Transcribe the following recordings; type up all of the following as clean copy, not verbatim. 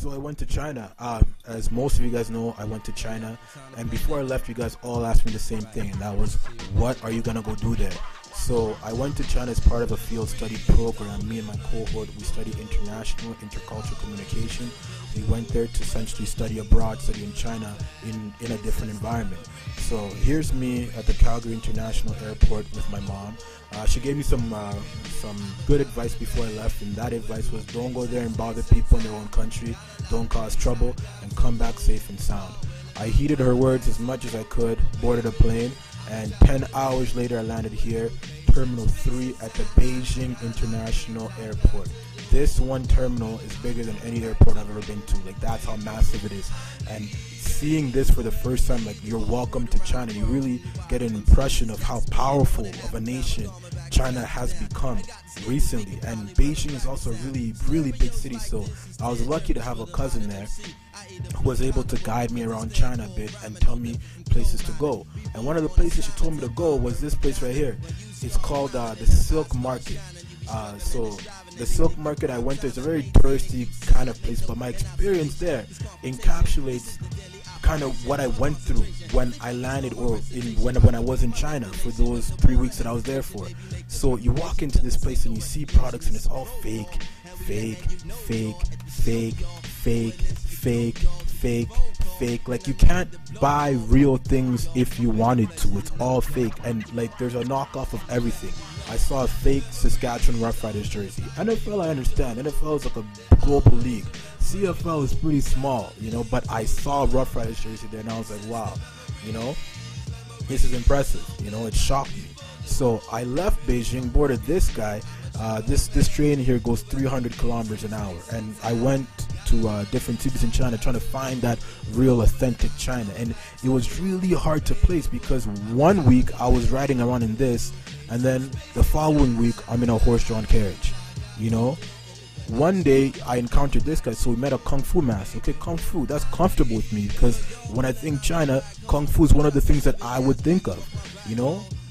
So I went to China. As most of you guys know, I went to China, and before I left, you guys all asked me the same thing, and that was, what are you gonna go do there? So I went to China as part of a field study program. Me and my cohort, we studied international, intercultural communication. We went there to essentially study abroad, study in China in a different environment. So here's me at the Calgary International Airport with my mom. She gave me some good advice before I left, and that advice was, don't go there and bother people in their own country, don't cause trouble, and come back safe and sound. I heeded her words as much as I could, boarded a plane, and 10 hours later I landed here, Terminal 3 at the Beijing International Airport. This one terminal is bigger than any airport I've ever been to. Like, that's how massive it is. And seeing this for the first time, like, you're welcome to China, you really get an impression of how powerful of a nation China has become recently. And Beijing is also a really, really big city, so I was lucky to have a cousin there who was able to guide me around China a bit and tell me places to go. And one of the places she told me to go was this place right here. It's called the Silk Market. So the Silk Market I went to is a very touristy kind of place, but my experience there encapsulates kind of what I went through when I landed, or when I was in China for those 3 weeks that I was there for. So you walk into this place and you see products, and it's all fake, fake, fake, fake, fake, fake, fake, fake. Like, you can't buy real things if you wanted to. It's all fake, and like, there's a knockoff of everything. I saw a fake Saskatchewan Roughriders jersey. NFL, I understand. NFL is like a global league. CFL is pretty small, but I saw a Roughriders jersey there, and I was like, wow, this is impressive. It shocked me. So I left Beijing, boarded this guy. This train here goes 300 kilometers an hour, and I went to different cities in China trying to find that real authentic China, and it was really hard to place, because one week I was riding around in this, and then the following week I'm in a horse-drawn carriage. One day I encountered this guy, so we met a Kung Fu master. Okay, Kung Fu, that's comfortable with me, because when I think China, Kung Fu is one of the things that I would think of.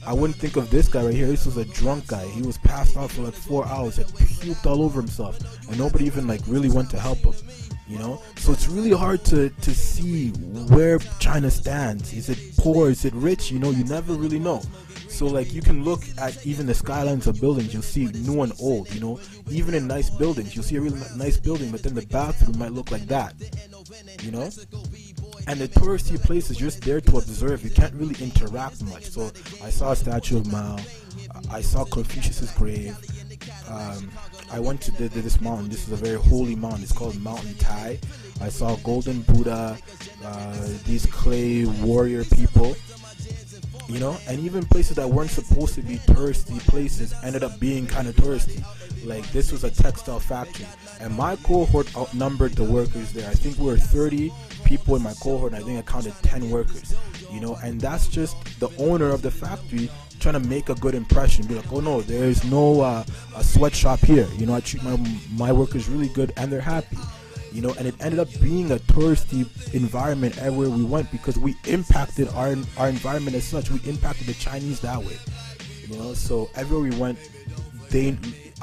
I wouldn't think of this guy right here. This was a drunk guy. He was passed out for like 4 hours, had puked all over himself, and nobody even really went to help him. So it's really hard to see where China stands. Is it poor? Is it rich? You never really know. So like, you can look at even the skylines of buildings, you'll see new and old. Even in nice buildings, you'll see a really nice building, but then the bathroom might look like that. And the touristy places, you're just there to observe. You can't really interact much. So I saw a statue of Mao. I saw Confucius's grave. I went to this mountain. This is a very holy mountain. It's called Mountain Tai. I saw Golden Buddha, these clay warrior people, and even places that weren't supposed to be touristy places ended up being kind of touristy. Like, this was a textile factory, and my cohort outnumbered the workers there. I think we were 30 people in my cohort, and I think I counted 10 workers, and that's just the owner of the factory trying to make a good impression, be like, oh no, there's no a sweatshop here, I treat my workers really good, and they're happy. And it ended up being a touristy environment everywhere we went, because we impacted our environment as such. We impacted the Chinese that way, so everywhere we went,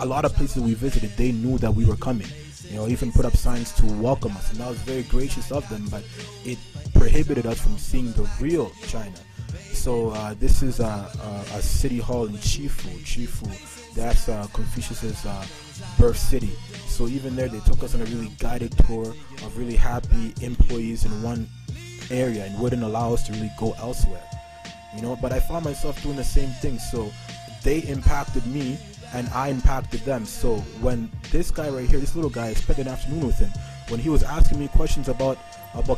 a lot of places we visited, they knew that we were coming, even put up signs to welcome us, and that was very gracious of them, but it prohibited us from seeing the real China. So this is a city hall in Chifu. That's Confucius's birth city. So even there, they took us on a really guided tour of really happy employees in one area, and wouldn't allow us to really go elsewhere. But I found myself doing the same thing. So they impacted me, and I impacted them. So when this guy right here, this little guy, I spent an afternoon with him, when he was asking me questions about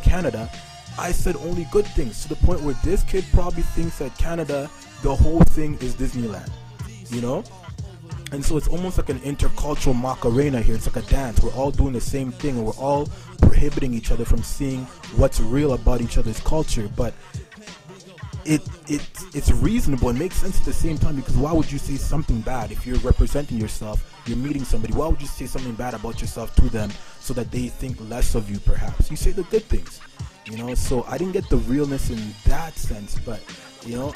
Canada, I said only good things, to the point where this kid probably thinks that Canada, the whole thing is Disneyland, And so it's almost like an intercultural Macarena here. It's like a dance. We're all doing the same thing, and we're all prohibiting each other from seeing what's real about each other's culture. But it's reasonable. It makes sense at the same time, because why would you say something bad if you're representing yourself, you're meeting somebody? Why would you say something bad about yourself to them so that they think less of you, perhaps? You say the good things. So I didn't get the realness in that sense, but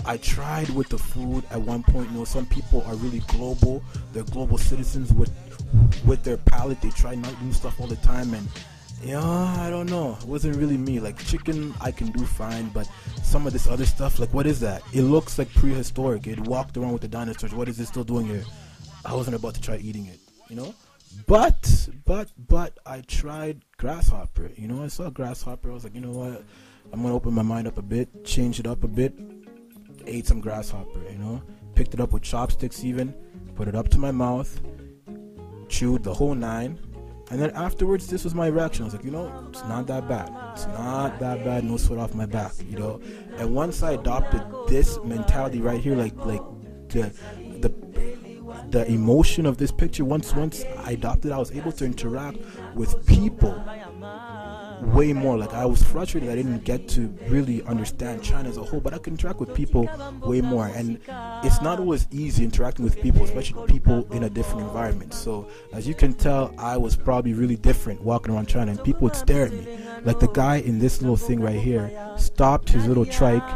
I tried with the food at one point. Some people are really global. They're global citizens with their palate. They try not new stuff all the time, and Yeah, I don't know. It wasn't really me. Like chicken, I can do fine, but some of this other stuff, like what is that? It looks like prehistoric. It walked around with the dinosaurs. What is it still doing here? I wasn't about to try eating it, you know. But I tried grasshopper. You know, I saw grasshopper. I was like, you know what? I'm gonna open my mind up a bit, change it up a bit. Ate some grasshopper. You know, picked it up with chopsticks, even put it up to my mouth, chewed the whole nine. And then afterwards, this was my reaction. I was like, you know, it's not that bad. It's not that bad. No sweat off my back, you know. And once I adopted this mentality right here, like the emotion of this picture, once I adopted, I was able to interact with people way more. Like I was frustrated I didn't get to really understand China as a whole, but I could interact with people way more. And it's not always easy interacting with people, especially people in a different environment. So as you can tell, I was probably really different walking around China, and people would stare at me. Like the guy in this little thing right here stopped his little trike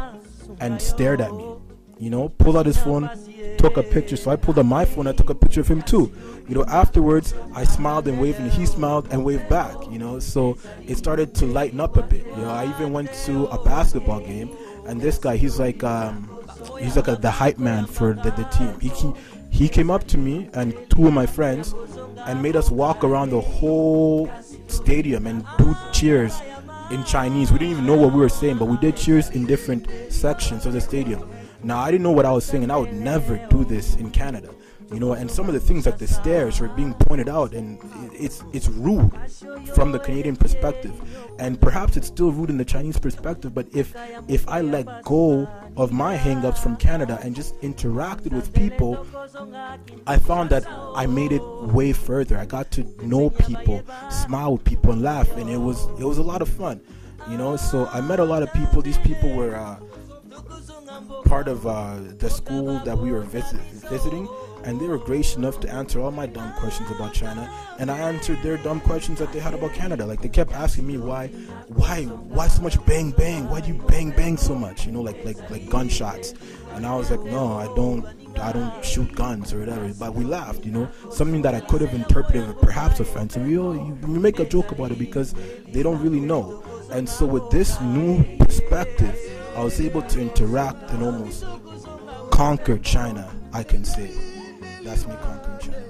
and stared at me, you know, pulled out his phone, took a picture. So I pulled out my phone, I took a picture of him too. You know, afterwards I smiled and waved, and he smiled and waved back, you know. So it started to lighten up a bit. You know, I even went to a basketball game, and this guy, he's like the hype man for the team. He came up to me and two of my friends and made us walk around the whole stadium and do cheers in Chinese. We didn't even know what we were saying, but we did cheers in different sections of the stadium. Now, I didn't know what I was saying, and I would never do this in Canada, you know. And some of the things, like the stares, were being pointed out, and it's rude from the Canadian perspective, and perhaps it's still rude in the Chinese perspective. But if I let go of my hang-ups from Canada and just interacted with people, I found that I made it way further. I got to know people, smile with people, and laugh, and it was a lot of fun, you know. So I met a lot of people. These people were part of the school that we were visiting, and they were gracious enough to answer all my dumb questions about China, and I answered their dumb questions that they had about Canada. Like they kept asking me why so much bang bang, why do you bang bang so much, you know, like gunshots. And I was like, no, I don't shoot guns or whatever. But we laughed, you know, something that I could have interpreted perhaps offensive. You make a joke about it because they don't really know. And so with this new perspective, I was able to interact and almost conquer China, I can say. That's me conquering China.